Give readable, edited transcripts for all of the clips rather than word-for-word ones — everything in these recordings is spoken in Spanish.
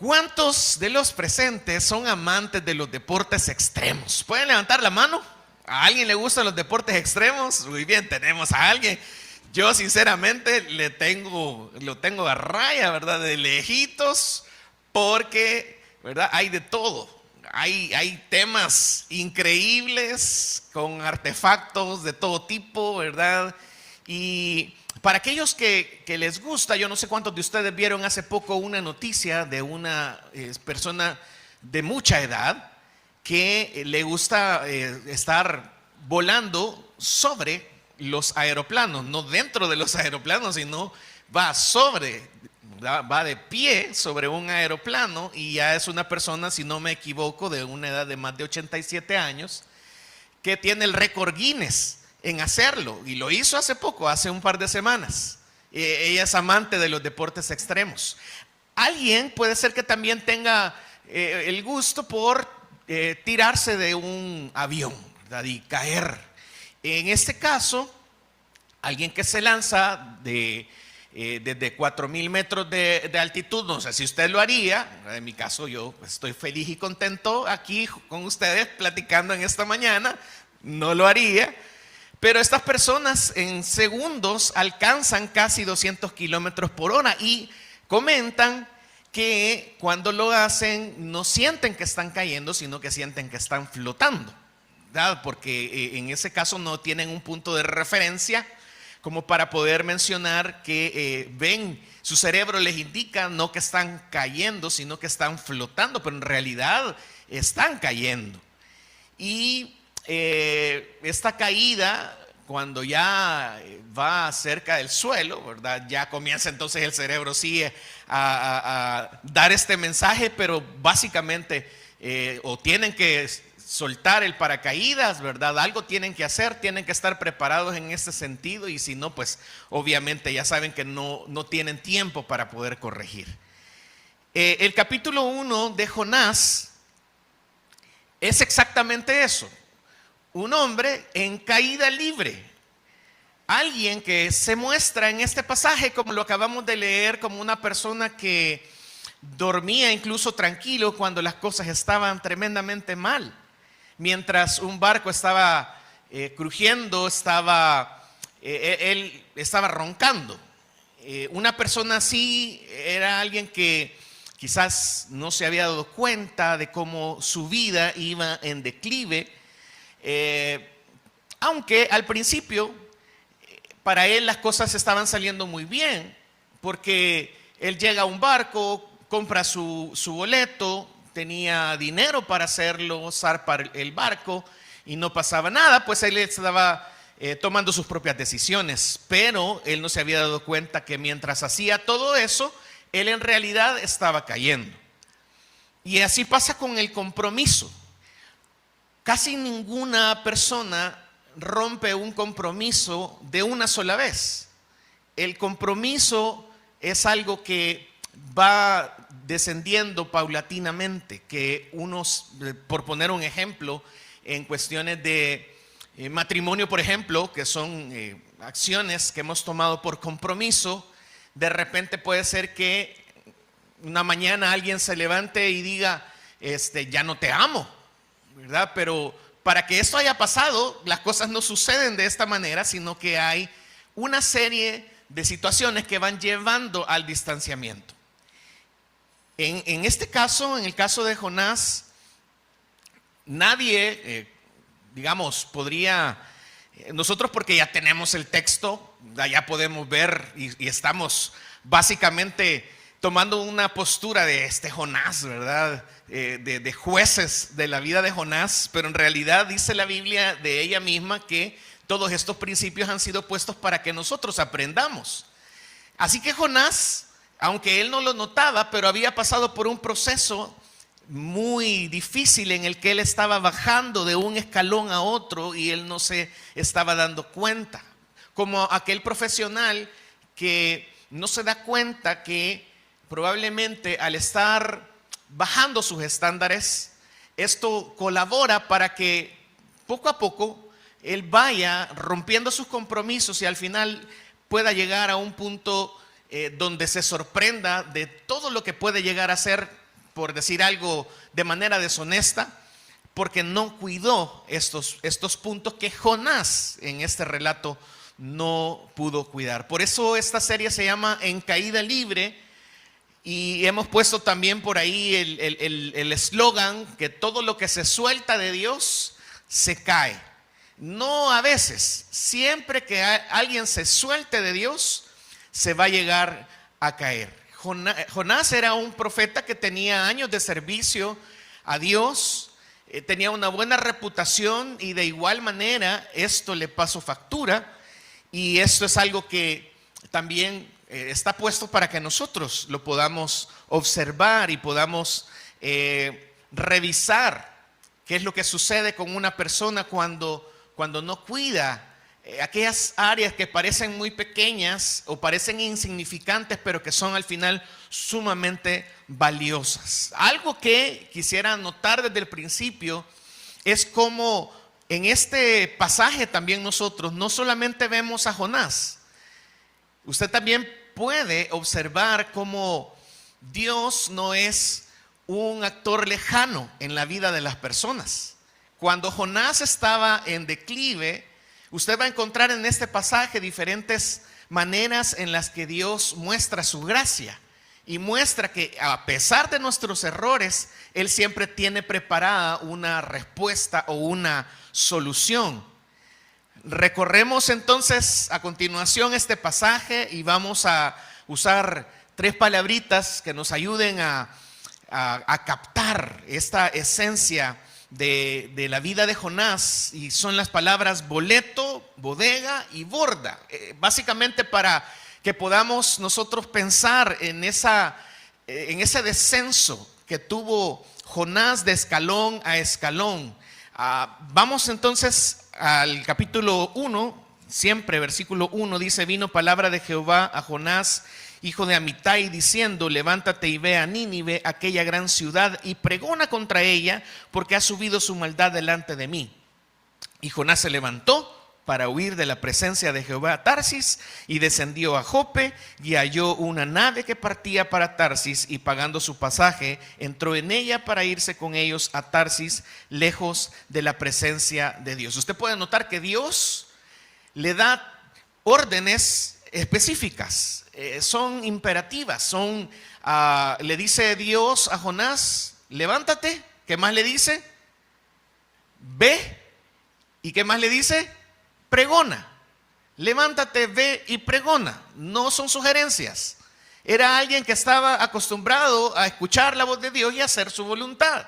¿Cuántos de los presentes son amantes de los deportes extremos? ¿Pueden levantar la mano? ¿A alguien le gustan los deportes extremos? Muy bien, tenemos a alguien. Yo sinceramente lo tengo a raya, ¿verdad? De lejitos, porque, ¿verdad? Hay de todo. Hay temas increíbles con artefactos de todo tipo, ¿verdad? Y para aquellos que les gusta, yo no sé cuántos de ustedes vieron hace poco una noticia de una persona de mucha edad que le gusta estar volando sobre los aeroplanos, no dentro de los aeroplanos, sino va de pie sobre un aeroplano, y ya es una persona, si no me equivoco, de una edad de más de 87 años, que tiene el récord Guinness en hacerlo, y lo hizo hace poco, hace un par de semanas. Ella es amante de los deportes extremos. Alguien puede ser que también tenga el gusto por tirarse de un avión, ¿verdad? Y caer. En este caso, alguien que se lanza desde 4,000 metros de altitud, no sé si usted lo haría. En mi caso, yo estoy feliz y contento aquí con ustedes platicando en esta mañana. No lo haría, pero estas personas en segundos alcanzan casi 200 kilómetros por hora y comentan que cuando lo hacen no sienten que están cayendo, sino que sienten que están flotando, ¿verdad? Porque en ese caso no tienen un punto de referencia como para poder mencionar que ven, su cerebro les indica no que están cayendo, sino que están flotando, pero en realidad están cayendo. Y esta caída, cuando ya va cerca del suelo, ¿verdad? Ya comienza entonces el cerebro sí a dar este mensaje, pero básicamente o tienen que soltar el paracaídas, ¿verdad? Algo tienen que hacer, tienen que estar preparados en este sentido, y si no, pues obviamente ya saben que no tienen tiempo para poder corregir. El capítulo 1 de Jonás es exactamente eso. Un hombre en caída libre. Alguien que se muestra en este pasaje, como lo acabamos de leer, como una persona que dormía incluso tranquilo cuando las cosas estaban tremendamente mal. Mientras un barco estaba crujiendo, él estaba roncando. Una persona así era alguien que quizás no se había dado cuenta de cómo su vida iba en declive. Aunque al principio para él las cosas estaban saliendo muy bien, porque él llega a un barco, compra su boleto, tenía dinero para hacerlo zarpar el barco y no pasaba nada, pues él estaba tomando sus propias decisiones, pero él no se había dado cuenta que mientras hacía todo eso, él en realidad estaba cayendo. Y así pasa con el compromiso. Casi ninguna persona rompe un compromiso de una sola vez. El compromiso es algo que va descendiendo paulatinamente, que unos, por poner un ejemplo, en cuestiones de matrimonio, por ejemplo, que son acciones que hemos tomado por compromiso, de repente puede ser que una mañana alguien se levante y diga, ya no te amo, ¿verdad? Pero para que esto haya pasado, las cosas no suceden de esta manera, sino que hay una serie de situaciones que van llevando al distanciamiento. En este caso, en el caso de Jonás, nadie, podría, nosotros porque ya tenemos el texto, ya podemos ver y estamos básicamente tomando una postura de Jonás, ¿verdad? De jueces de la vida de Jonás, pero en realidad dice la Biblia de ella misma que todos estos principios han sido puestos para que nosotros aprendamos. Así que Jonás, aunque él no lo notaba, pero había pasado por un proceso muy difícil en el que él estaba bajando de un escalón a otro y él no se estaba dando cuenta. Como aquel profesional que no se da cuenta que probablemente al estar bajando sus estándares, esto colabora para que poco a poco él vaya rompiendo sus compromisos y al final pueda llegar a un punto donde se sorprenda de todo lo que puede llegar a ser por decir algo de manera deshonesta, porque no cuidó estos puntos que Jonás en este relato no pudo cuidar. Por eso esta serie se llama En Caída Libre, y hemos puesto también por ahí el eslogan que todo lo que se suelta de Dios se cae. No a veces, siempre que alguien se suelte de Dios, se va a llegar a caer. Jonás era un profeta que tenía años de servicio a Dios, tenía una buena reputación, y de igual manera esto le pasó factura, y esto es algo que también está puesto para que nosotros lo podamos observar y podamos revisar qué es lo que sucede con una persona cuando no cuida aquellas áreas que parecen muy pequeñas o parecen insignificantes, pero que son al final sumamente valiosas. Algo que quisiera notar desde el principio es cómo en este pasaje también nosotros no solamente vemos a Jonás. Usted también puede observar cómo Dios no es un actor lejano en la vida de las personas. Cuando Jonás estaba en declive, usted va a encontrar en este pasaje diferentes maneras en las que Dios muestra su gracia y muestra que a pesar de nuestros errores, Él siempre tiene preparada una respuesta o una solución. Recorremos entonces a continuación este pasaje y vamos a usar 3 palabritas que nos ayuden a captar esta esencia de la vida de Jonás, y son las palabras boleto, bodega y borda, básicamente para que podamos nosotros pensar en ese descenso que tuvo Jonás de escalón a escalón. Vamos entonces al capítulo 1, siempre versículo 1 dice: vino palabra de Jehová a Jonás, hijo de Amitai, diciendo: levántate y ve a Nínive, aquella gran ciudad, y pregona contra ella, porque ha subido su maldad delante de mí. Y Jonás se levantó para huir de la presencia de Jehová a Tarsis, y descendió a Jope, y halló una nave que partía para Tarsis, y pagando su pasaje, entró en ella para irse con ellos a Tarsis, lejos de la presencia de Dios. Usted puede notar que Dios le da órdenes específicas, son imperativas, le dice Dios a Jonás: levántate. ¿Qué más le dice? Ve. ¿Y qué más le dice? Pregona. Levántate, ve y pregona. No son sugerencias. Era alguien que estaba acostumbrado a escuchar la voz de Dios y hacer su voluntad.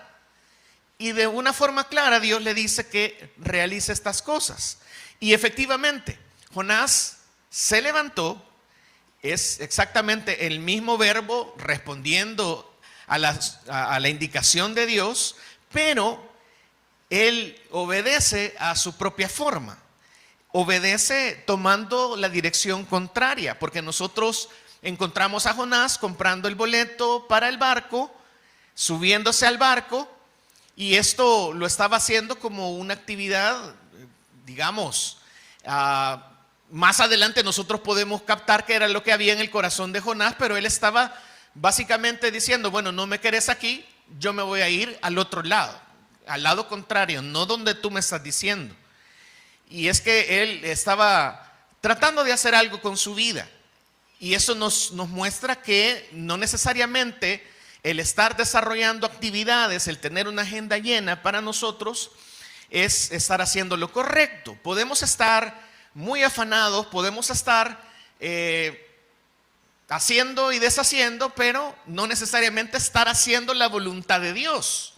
Y de una forma clara Dios le dice que realice estas cosas. Y efectivamente, Jonás se levantó. Es exactamente el mismo verbo respondiendo a la indicación de Dios, pero él obedece a su propia forma. Obedece tomando la dirección contraria, porque nosotros encontramos a Jonás comprando el boleto para el barco, subiéndose al barco, y esto lo estaba haciendo como una actividad, digamos, más adelante nosotros podemos captar que era lo que había en el corazón de Jonás, pero él estaba básicamente diciendo: bueno, no me querés aquí, yo me voy a ir al otro lado, al lado contrario, no donde tú me estás diciendo. Y es que él estaba tratando de hacer algo con su vida, y eso nos muestra que no necesariamente el estar desarrollando actividades, el tener una agenda llena para nosotros es estar haciendo lo correcto. Podemos estar muy afanados, podemos estar haciendo y deshaciendo, pero no necesariamente estar haciendo la voluntad de Dios.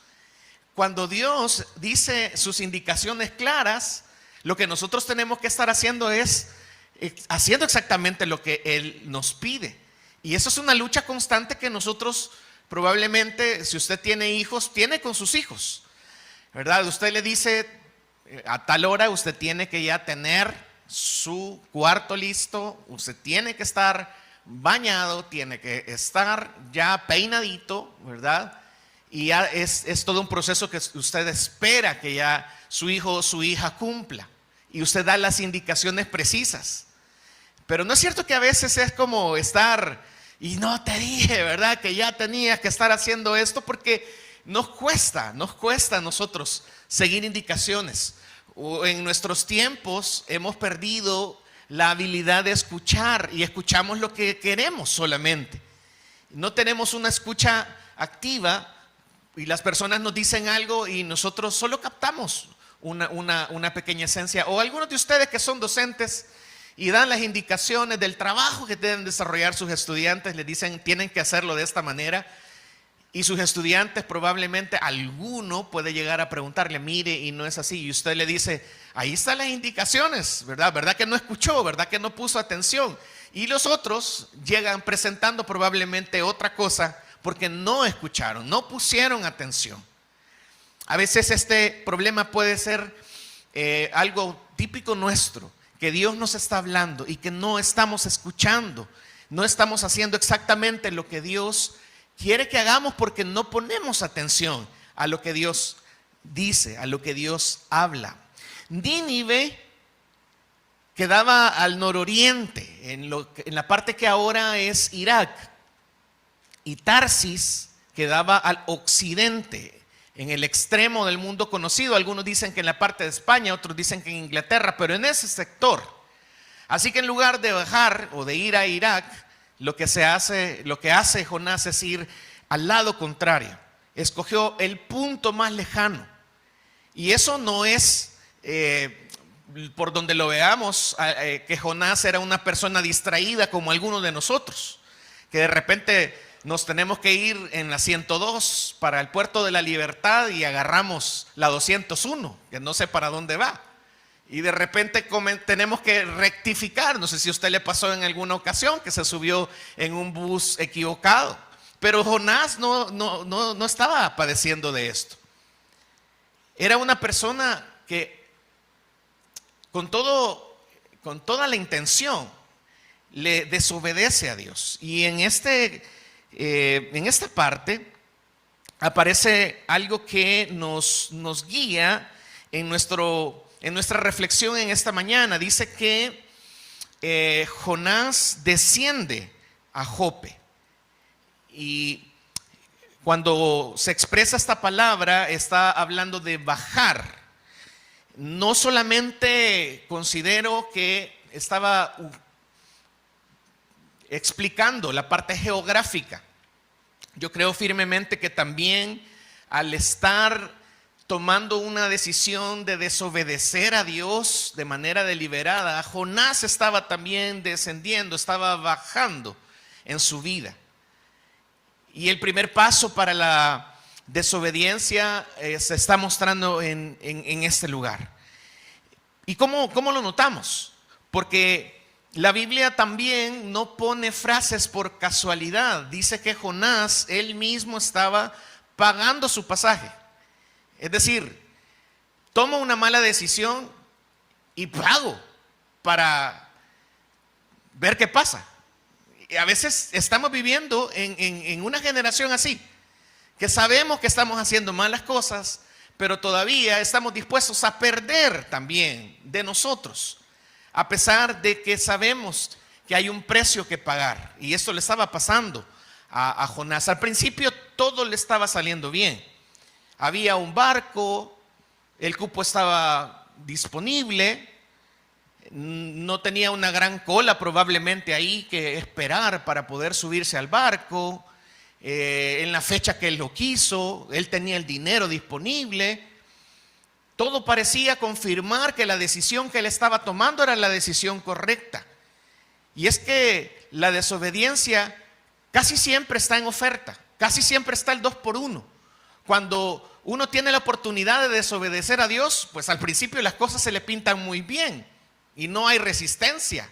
Cuando Dios dice sus indicaciones claras, lo que nosotros tenemos que estar haciendo es haciendo exactamente lo que Él nos pide. Y eso es una lucha constante que nosotros probablemente, si usted tiene hijos, tiene con sus hijos, ¿verdad? Usted le dice: a tal hora usted tiene que ya tener su cuarto listo, usted tiene que estar bañado, tiene que estar ya peinadito, ¿verdad? Y ya es todo un proceso que usted espera que ya su hijo o su hija cumpla, y usted da las indicaciones precisas. Pero no es cierto que a veces es como estar Y no te dije, ¿verdad? Que ya tenías que estar haciendo esto, porque nos cuesta a nosotros seguir indicaciones. O en nuestros tiempos hemos perdido la habilidad de escuchar y escuchamos lo que queremos solamente. No tenemos una escucha activa y las personas nos dicen algo y nosotros solo captamos una pequeña esencia. O algunos de ustedes que son docentes y dan las indicaciones del trabajo que deben desarrollar sus estudiantes, les dicen tienen que hacerlo de esta manera. Y sus estudiantes probablemente alguno puede llegar a preguntarle, mire, y no es así. Y usted le dice, ahí están las indicaciones, ¿verdad? ¿Verdad que no escuchó? ¿Verdad que no puso atención? Y los otros llegan presentando probablemente otra cosa porque no escucharon, no pusieron atención. A veces este problema puede ser algo típico nuestro, que Dios nos está hablando y que no estamos escuchando, no estamos haciendo exactamente lo que Dios quiere que hagamos porque no ponemos atención a lo que Dios dice, a lo que Dios habla. Nínive quedaba al nororiente, en la parte que ahora es Irak, y Tarsis quedaba al occidente, en el extremo del mundo conocido. Algunos dicen que en la parte de España, otros dicen que en Inglaterra, pero en ese sector. Así que en lugar de bajar o de ir a Irak, lo que hace Jonás es ir al lado contrario. Escogió el punto más lejano. Y eso no es, por donde lo veamos, que Jonás era una persona distraída como algunos de nosotros, que de repente nos tenemos que ir en la 102 para el Puerto de la Libertad y agarramos la 201, que no sé para dónde va. Y de repente tenemos que rectificar. No sé si a usted le pasó en alguna ocasión que se subió en un bus equivocado. Pero Jonás no estaba padeciendo de esto. Era una persona que con toda la intención le desobedece a Dios. Y en esta parte aparece algo que nos guía en nuestra reflexión en esta mañana. Dice que Jonás desciende a Jope. Y cuando se expresa esta palabra, está hablando de bajar. No solamente considero que estaba explicando la parte geográfica. Yo creo firmemente que también al estar tomando una decisión de desobedecer a Dios de manera deliberada, Jonás estaba también descendiendo, estaba bajando en su vida. Y el primer paso para la desobediencia se está mostrando en este lugar. ¿Y cómo lo notamos? Porque la Biblia también no pone frases por casualidad. Dice que Jonás, él mismo estaba pagando su pasaje. Es decir, tomo una mala decisión y pago para ver qué pasa. Y a veces estamos viviendo en una generación así, que sabemos que estamos haciendo malas cosas, pero todavía estamos dispuestos a perder también de nosotros, a pesar de que sabemos que hay un precio que pagar. Y esto le estaba pasando a Jonás. Al principio todo le estaba saliendo bien. Había un barco, el cupo estaba disponible, no tenía una gran cola probablemente ahí que esperar para poder subirse al barco. En la fecha que él lo quiso, él tenía el dinero disponible. Todo parecía confirmar que la decisión que él estaba tomando era la decisión correcta. Y es que la desobediencia casi siempre está en oferta, casi siempre está el 2 por 1. Cuando uno tiene la oportunidad de desobedecer a Dios, pues al principio las cosas se le pintan muy bien y no hay resistencia.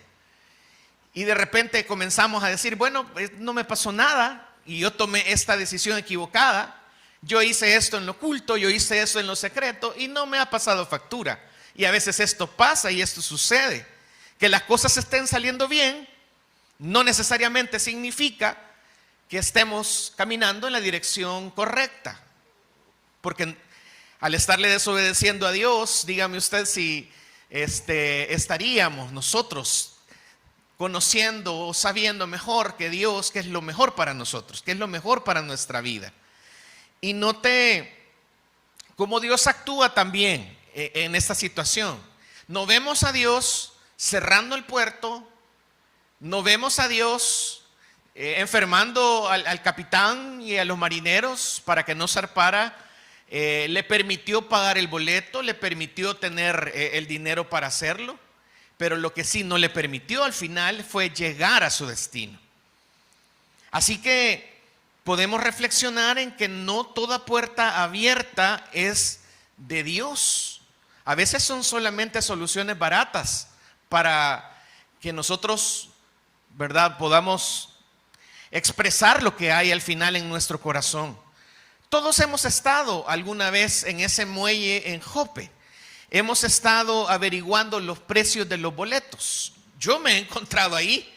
Y de repente comenzamos a decir, bueno, no me pasó nada y yo tomé esta decisión equivocada. Yo hice esto en lo oculto, yo hice eso en lo secreto y no me ha pasado factura. Y a veces esto pasa y esto sucede. Que las cosas estén saliendo bien no necesariamente significa que estemos caminando en la dirección correcta. Porque al estarle desobedeciendo a Dios, dígame usted si estaríamos nosotros conociendo o sabiendo mejor que Dios qué es lo mejor para nosotros, qué es lo mejor para nuestra vida. Y note cómo Dios actúa también en esta situación. No vemos a Dios cerrando el puerto, no vemos a Dios enfermando al capitán y a los marineros para que no zarpara. Le permitió pagar el boleto, le permitió tener el dinero para hacerlo, pero lo que sí no le permitió al final fue llegar a su destino. Así que podemos reflexionar en que no toda puerta abierta es de Dios. A veces son solamente soluciones baratas para que nosotros, ¿verdad?, podamos expresar lo que hay al final en nuestro corazón. Todos hemos estado alguna vez en ese muelle en Jope. Hemos estado averiguando los precios de los boletos. Yo me he encontrado ahí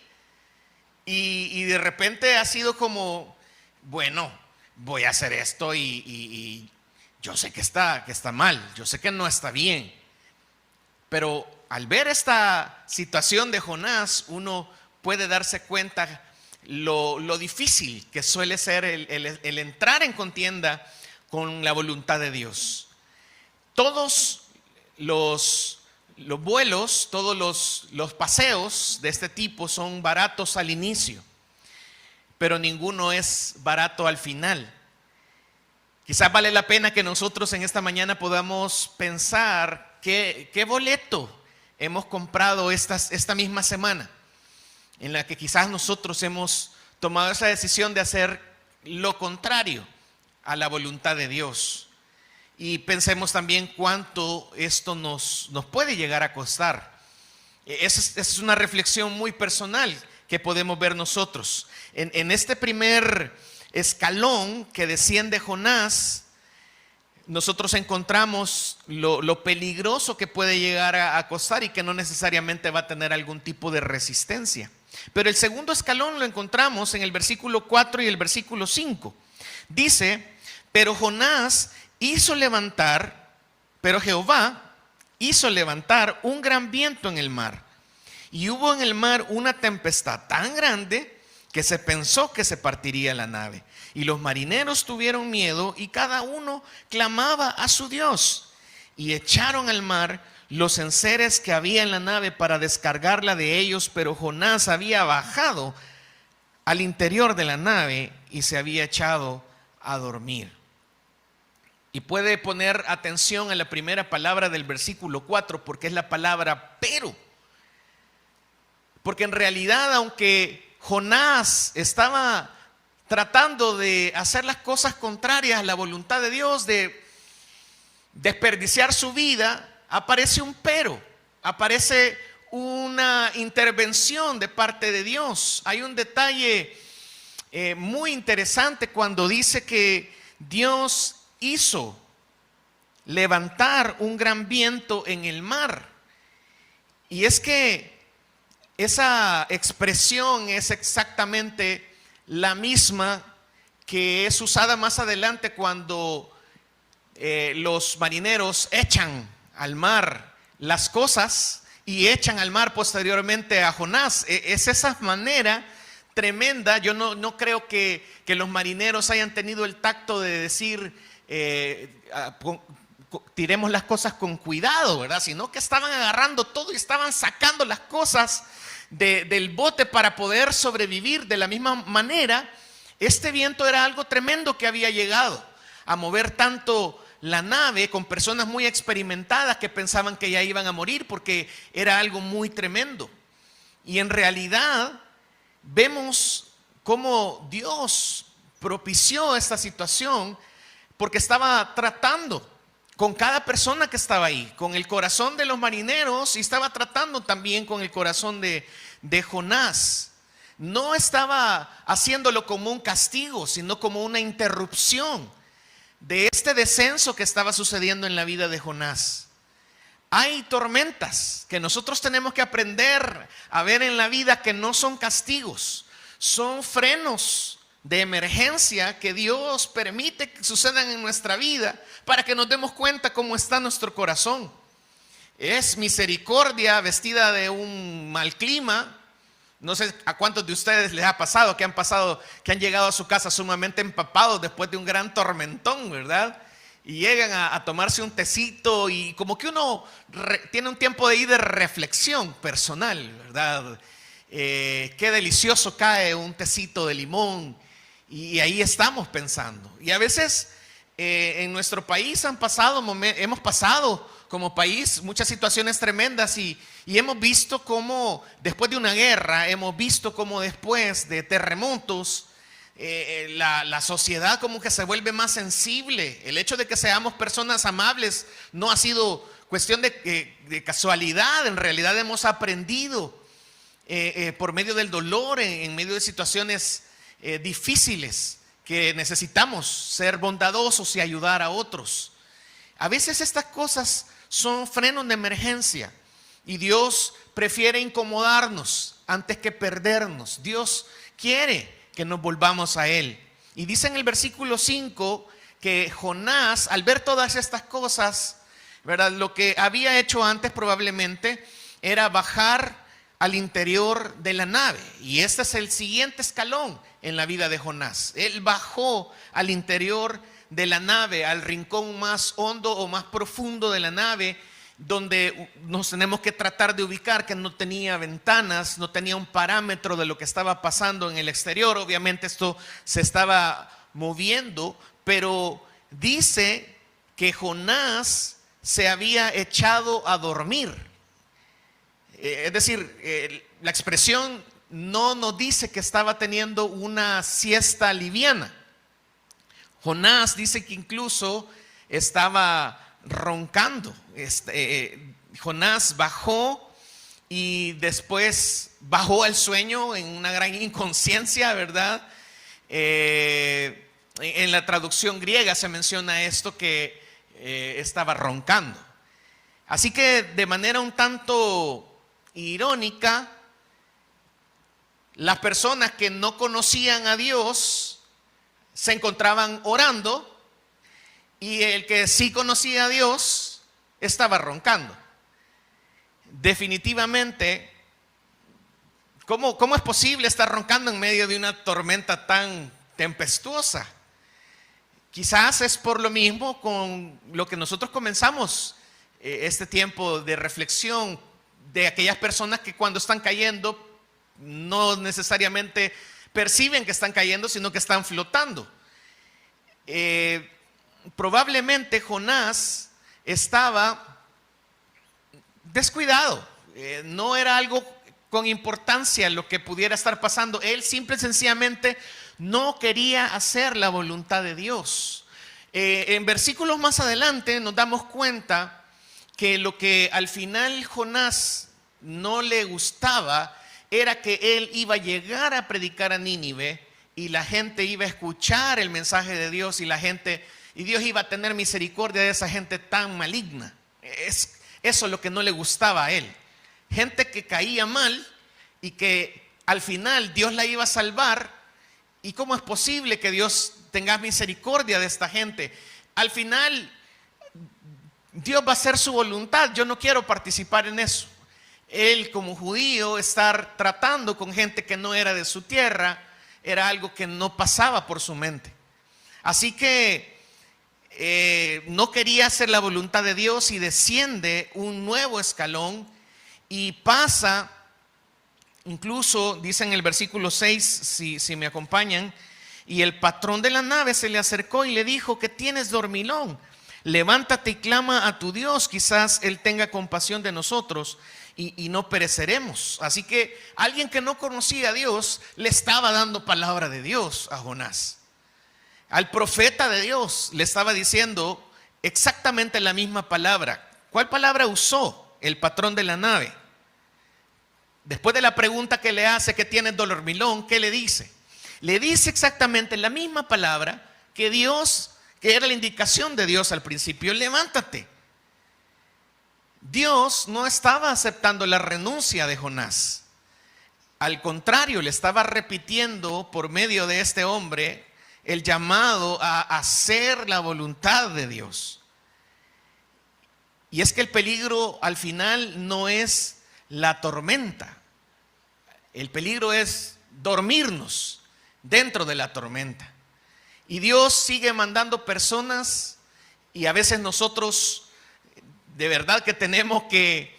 y de repente ha sido como, bueno, voy a hacer esto y yo sé que está mal, yo sé que no está bien. Pero al ver esta situación de Jonás, uno puede darse cuenta lo difícil que suele ser el entrar en contienda con la voluntad de Dios. Todos los vuelos, todos los paseos de este tipo son baratos al inicio, pero ninguno es barato al final. Quizás vale la pena que nosotros en esta mañana podamos pensar qué boleto hemos comprado esta misma semana, en la que quizás nosotros hemos tomado esa decisión de hacer lo contrario a la voluntad de Dios. Y pensemos también cuánto esto nos puede llegar a costar. Esa es una reflexión muy personal que podemos ver nosotros. En este primer escalón que desciende Jonás, nosotros encontramos lo peligroso que puede llegar a costar y que no necesariamente va a tener algún tipo de resistencia. Pero el segundo escalón lo encontramos en el versículo 4 y el versículo 5. Dice, pero Jehová hizo levantar un gran viento en el mar, y hubo en el mar una tempestad tan grande que se pensó que se partiría la nave. Y los marineros tuvieron miedo y cada uno clamaba a su Dios. Y echaron al mar los enseres que había en la nave para descargarla de ellos, pero Jonás había bajado al interior de la nave y se había echado a dormir. Y puede poner atención a la primera palabra del versículo 4, porque es la palabra pero. Porque en realidad, aunque Jonás estaba tratando de hacer las cosas contrarias a la voluntad de Dios, de desperdiciar su vida, aparece un pero, aparece una intervención de parte de Dios. Hay un detalle muy interesante cuando dice que Dios hizo levantar un gran viento en el mar. Y es que esa expresión es exactamente la misma que es usada más adelante cuando los marineros echan al mar las cosas y echan al mar posteriormente a Jonás. Es esa manera tremenda. Yo no creo que los marineros hayan tenido el tacto de decir tiremos las cosas con cuidado, ¿verdad? Sino que estaban agarrando todo y estaban sacando las cosas del bote para poder sobrevivir. De la misma manera, este viento era algo tremendo que había llegado a mover tanto la nave con personas muy experimentadas que pensaban que ya iban a morir porque era algo muy tremendo. Y en realidad vemos cómo Dios propició esta situación porque estaba tratando con cada persona que estaba ahí, con el corazón de los marineros, y estaba tratando también con el corazón de Jonás. No estaba haciéndolo como un castigo, sino como una interrupción de este descenso que estaba sucediendo en la vida de Jonás. Hay tormentas que nosotros tenemos que aprender a ver en la vida que no son castigos, son frenos de emergencia que Dios permite que sucedan en nuestra vida para que nos demos cuenta cómo está nuestro corazón. Es misericordia vestida de un mal clima, No sé a cuántos de ustedes les ha pasado, que han llegado a su casa sumamente empapados después de un gran tormentón, ¿verdad? Y llegan a tomarse un tecito y como que uno tiene un tiempo de ir de reflexión personal, ¿verdad? Qué delicioso cae un tecito de limón y ahí estamos pensando. Y a veces en nuestro país hemos pasado como país muchas situaciones tremendas y hemos visto cómo después de una guerra, hemos visto cómo después de terremotos, la sociedad como que se vuelve más sensible. El hecho de que seamos personas amables no ha sido cuestión de casualidad. En realidad hemos aprendido por medio del dolor, en medio de situaciones difíciles, que necesitamos ser bondadosos y ayudar a otros. A veces estas cosas son frenos de emergencia y Dios prefiere incomodarnos antes que perdernos. Dios quiere que nos volvamos a Él. Y dice en el versículo 5 que Jonás, al ver todas estas cosas, ¿verdad?, lo que había hecho antes probablemente era bajar al interior de la nave. Y este es el siguiente escalón en la vida de Jonás. Él bajó al interior de la nave, al rincón más hondo o más profundo de la nave, donde nos tenemos que tratar de ubicar, que no tenía ventanas, no tenía un parámetro de lo que estaba pasando en el exterior. Obviamente esto se estaba moviendo, pero dice que Jonás se había echado a dormir. Es decir, la expresión no nos dice que estaba teniendo una siesta liviana. Jonás dice que incluso estaba roncando. Jonás bajó y después bajó al sueño en una gran inconsciencia, ¿verdad? En la traducción griega se menciona esto, que estaba roncando. Así que de manera un tanto irónica, las personas que no conocían a Dios se encontraban orando y el que sí conocía a Dios estaba roncando. Definitivamente, ¿cómo es posible estar roncando en medio de una tormenta tan tempestuosa? Quizás es por lo mismo con lo que nosotros comenzamos este tiempo de reflexión, de aquellas personas que cuando están cayendo no necesariamente perciben que están cayendo, sino que están flotando. Probablemente Jonás estaba descuidado, no era algo con importancia lo que pudiera estar pasando. Él simple y sencillamente no quería hacer la voluntad de Dios. En versículos más adelante nos damos cuenta que lo que al final Jonás no le gustaba era que él iba a llegar a predicar a Nínive y la gente iba a escuchar el mensaje de Dios y Dios iba a tener misericordia de esa gente tan maligna. Eso es lo que no le gustaba a él. Gente que caía mal y que al final Dios la iba a salvar. ¿Y cómo es posible que Dios tenga misericordia de esta gente? Al final Dios va a hacer su voluntad. Yo no quiero participar en eso. Él como judío estar tratando con gente que no era de su tierra era algo que no pasaba por su mente. Así que no quería hacer la voluntad de Dios y desciende un nuevo escalón y pasa, incluso dice en el versículo 6, si me acompañan, y el patrón de la nave se le acercó y le dijo: ¿qué tienes, dormilón? Levántate y clama a tu Dios, quizás Él tenga compasión de nosotros y no pereceremos. Así que alguien que no conocía a Dios le estaba dando palabra de Dios a Jonás. Al profeta de Dios le estaba diciendo exactamente la misma palabra. ¿Cuál palabra usó el patrón de la nave? Después de la pregunta que le hace: ¿qué tienes, dormilón?, ¿qué le dice? Le dice exactamente la misma palabra que Dios, que era la indicación de Dios al principio: levántate. Dios no estaba aceptando la renuncia de Jonás. Al contrario, le estaba repitiendo por medio de este hombre el llamado a hacer la voluntad de Dios. Y es que el peligro al final no es la tormenta. El peligro es dormirnos dentro de la tormenta. Y Dios sigue mandando personas, y a veces nosotros de verdad que tenemos que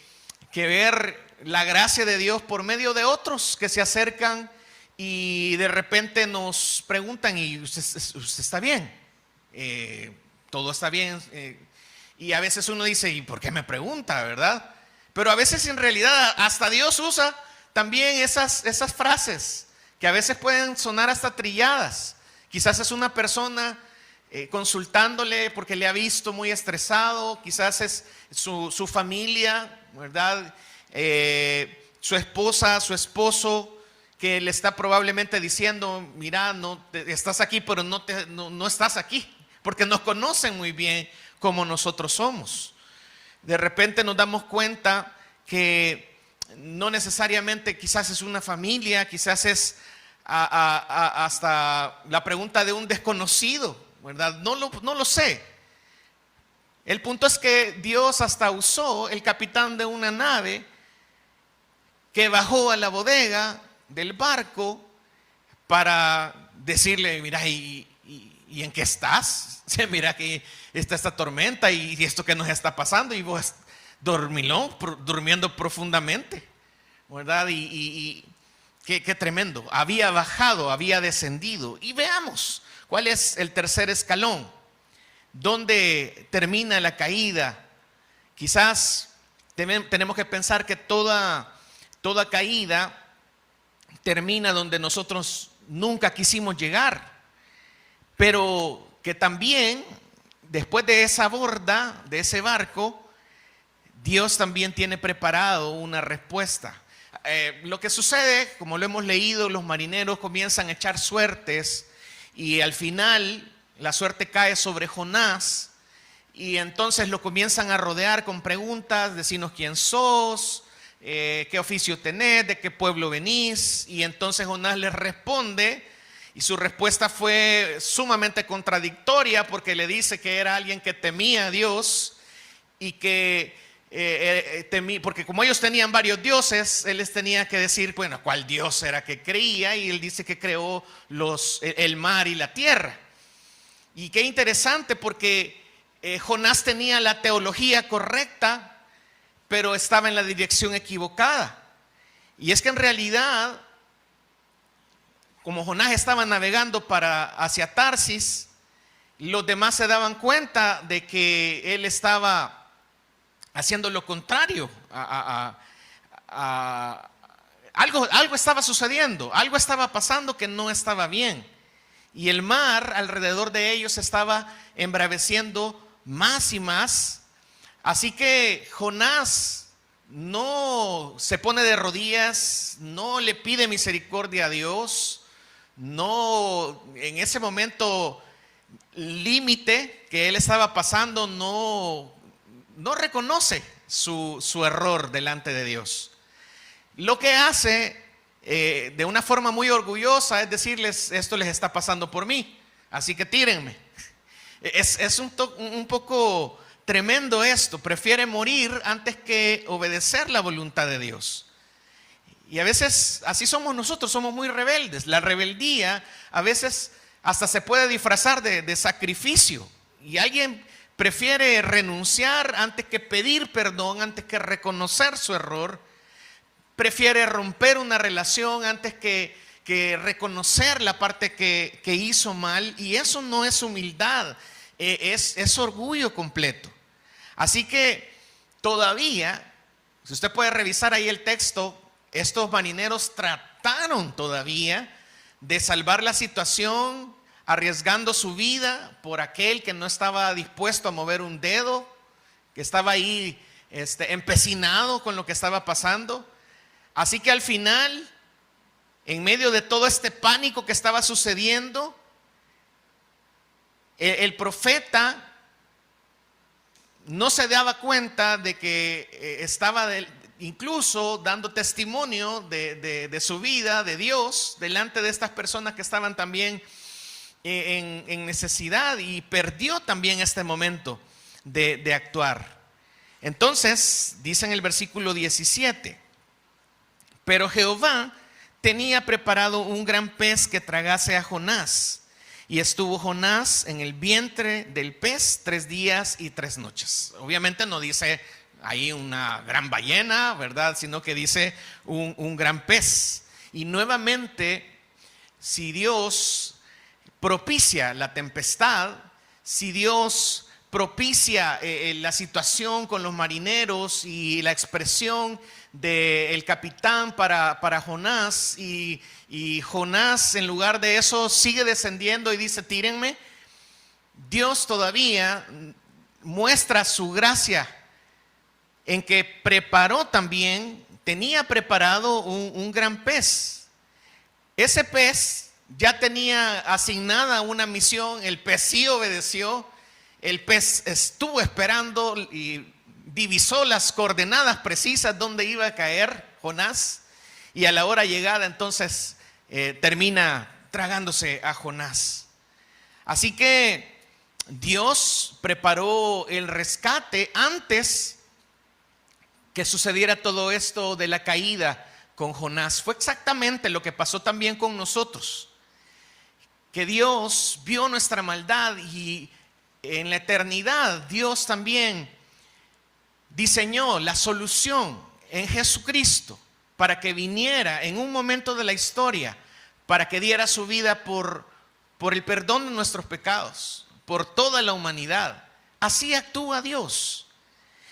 ver la gracia de Dios por medio de otros que se acercan y de repente nos preguntan: ¿y usted está bien? ¿Todo está bien? Y a veces uno dice: ¿y por qué me pregunta, verdad? Pero a veces en realidad hasta Dios usa también esas frases que a veces pueden sonar hasta trilladas. Quizás es una persona consultándole porque le ha visto muy estresado, quizás es su familia, ¿verdad? Su esposa, su esposo, que le está probablemente diciendo: mira, no estás aquí, pero no estás aquí, porque nos conocen muy bien como nosotros somos. De repente nos damos cuenta que no necesariamente quizás es una familia, quizás es hasta la pregunta de un desconocido, ¿verdad? No lo sé. El punto es que Dios hasta usó el capitán de una nave que bajó a la bodega del barco para decirle: mira, ¿y en qué estás? Mira que está esta tormenta y esto que nos está pasando, y vos durmiendo profundamente, ¿verdad? Y qué tremendo. Había bajado, había descendido. Y veamos cuál es el tercer escalón, donde termina la caída. Quizás tenemos que pensar que toda caída termina donde nosotros nunca quisimos llegar, pero que también después de esa borda, de ese barco, Dios también tiene preparado una respuesta. Lo que sucede, como lo hemos leído, los marineros comienzan a echar suertes y al final la suerte cae sobre Jonás, y entonces lo comienzan a rodear con preguntas: decinos quién sos, qué oficio tenés, de qué pueblo venís. Y entonces Jonás les responde, y su respuesta fue sumamente contradictoria, porque le dice que era alguien que temía a Dios y que porque como ellos tenían varios dioses, él les tenía que decir, bueno, cuál dios era que creía, y él dice que creó el mar y la tierra. Y qué interesante, porque Jonás tenía la teología correcta, pero estaba en la dirección equivocada. Y es que en realidad, como Jonás estaba navegando hacia Tarsis, los demás se daban cuenta de que él estaba haciendo lo contrario. Algo estaba sucediendo, algo estaba pasando que no estaba bien. Y el mar alrededor de ellos estaba embraveciendo más y más. Así que Jonás no se pone de rodillas, no le pide misericordia a Dios, no, en ese momento límite que él estaba pasando, no reconoce su error delante de Dios. Lo que hace de una forma muy orgullosa es decirles: esto les está pasando por mí, así que tírenme. Es un poco tremendo esto. Prefiere morir antes que obedecer la voluntad de Dios. Y a veces así somos nosotros, somos muy rebeldes. La rebeldía a veces hasta se puede disfrazar de sacrificio, y alguien prefiere renunciar antes que pedir perdón, antes que reconocer su error. Prefiere romper una relación antes que reconocer la parte que hizo mal. Y eso no es humildad, es orgullo completo. Así que todavía, si usted puede revisar ahí el texto, estos marineros trataron todavía de salvar la situación, arriesgando su vida por aquel que no estaba dispuesto a mover un dedo, que estaba ahí empecinado con lo que estaba pasando. Así que al final, en medio de todo este pánico que estaba sucediendo, el profeta no se daba cuenta de que estaba incluso dando testimonio de su vida, de Dios, delante de estas personas que estaban también en necesidad, y perdió también este momento de actuar. Entonces, dice en el versículo 17: pero Jehová tenía preparado un gran pez que tragase a Jonás. Y estuvo Jonás en el vientre del pez 3 días y 3 noches. Obviamente no dice ahí una gran ballena, ¿verdad? Sino que dice un gran pez. Y nuevamente, si Dios propicia la tempestad, si Dios propicia la situación con los marineros y la expresión del capitán para Jonás, y Jonás en lugar de eso sigue descendiendo y dice: tírenme, Dios todavía muestra su gracia en que preparó también, tenía preparado un gran pez. Ese pez ya tenía asignada una misión, el pez sí obedeció, el pez estuvo esperando y divisó las coordenadas precisas donde iba a caer Jonás, y a la hora llegada entonces termina tragándose a Jonás. Así que Dios preparó el rescate antes que sucediera todo esto de la caída con Jonás. Fue exactamente lo que pasó también con nosotros, que Dios vio nuestra maldad y en la eternidad Dios también diseñó la solución en Jesucristo para que viniera en un momento de la historia, para que diera su vida por el perdón de nuestros pecados, por toda la humanidad. Así actúa Dios.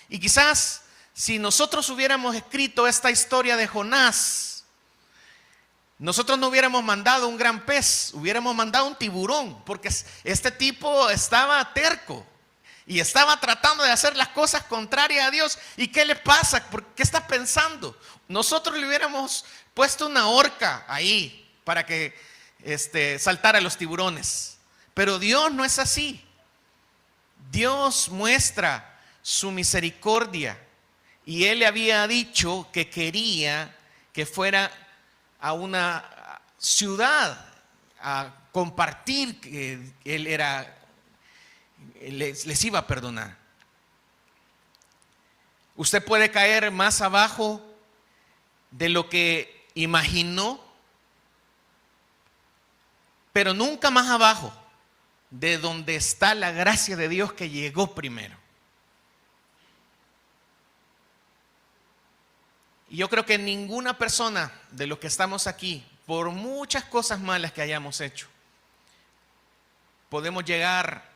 Y quizás si nosotros hubiéramos escrito esta historia de Jonás, nosotros no hubiéramos mandado un gran pez, hubiéramos mandado un tiburón, porque este tipo estaba terco y estaba tratando de hacer las cosas contrarias a Dios. ¿Y qué le pasa? ¿Por qué estás pensando? Nosotros le hubiéramos puesto una horca ahí para que saltara los tiburones. Pero Dios no es así. Dios muestra su misericordia, y Él le había dicho que quería que fuera a una ciudad a compartir, que Él les iba a perdonar. Usted puede caer más abajo de lo que imaginó, pero nunca más abajo de donde está la gracia de Dios que llegó primero. Y yo creo que ninguna persona de los que estamos aquí, por muchas cosas malas que hayamos hecho, podemos llegar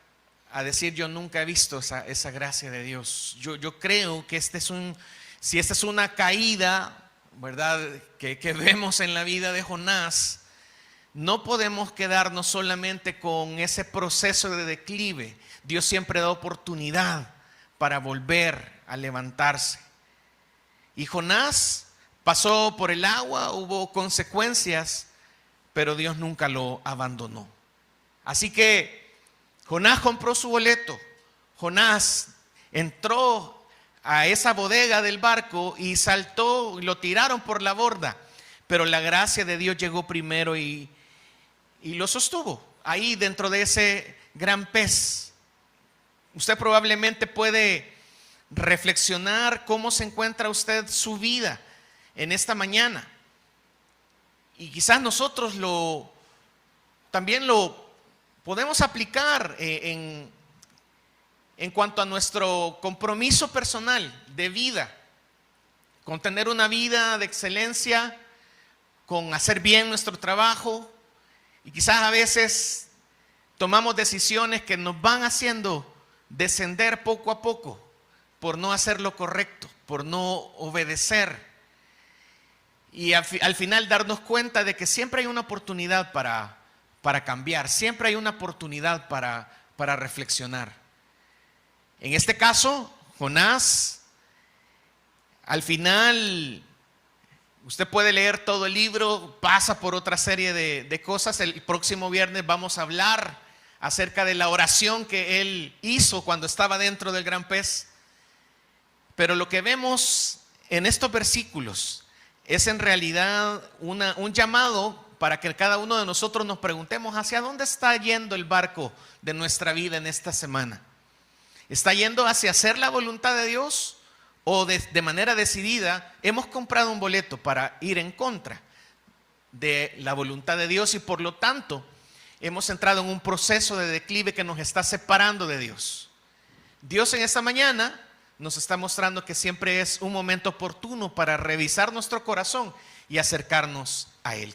a decir: yo nunca he visto esa gracia de Dios. Yo creo que si esta es una caída, ¿verdad?, que vemos en la vida de Jonás, no podemos quedarnos solamente con ese proceso de declive. Dios siempre da oportunidad para volver a levantarse. Y Jonás pasó por el agua, hubo consecuencias, pero Dios nunca lo abandonó. Así que Jonás compró su boleto. Jonás entró a esa bodega del barco y saltó, y lo tiraron por la borda. Pero la gracia de Dios llegó primero y lo sostuvo ahí dentro de ese gran pez. Usted probablemente puede reflexionar cómo se encuentra usted su vida en esta mañana. Y quizás nosotros también lo podemos aplicar en cuanto a nuestro compromiso personal de vida, con tener una vida de excelencia, con hacer bien nuestro trabajo. Y quizás a veces tomamos decisiones que nos van haciendo descender poco a poco por no hacer lo correcto, por no obedecer. Y al final darnos cuenta de que siempre hay una oportunidad para cambiar, siempre hay una oportunidad para reflexionar. En este caso, Jonás, al final, usted puede leer todo el libro, pasa por otra serie de cosas. El próximo viernes vamos a hablar acerca de la oración que él hizo cuando estaba dentro del gran pez. Pero lo que vemos en estos versículos es en realidad un llamado para que cada uno de nosotros nos preguntemos: ¿hacia dónde está yendo el barco de nuestra vida en esta semana? ¿Está yendo hacia hacer la voluntad de Dios? ¿O de manera decidida hemos comprado un boleto para ir en contra de la voluntad de Dios y por lo tanto hemos entrado en un proceso de declive que nos está separando de Dios. Dios en esta mañana nos está mostrando que siempre es un momento oportuno para revisar nuestro corazón y acercarnos a Él.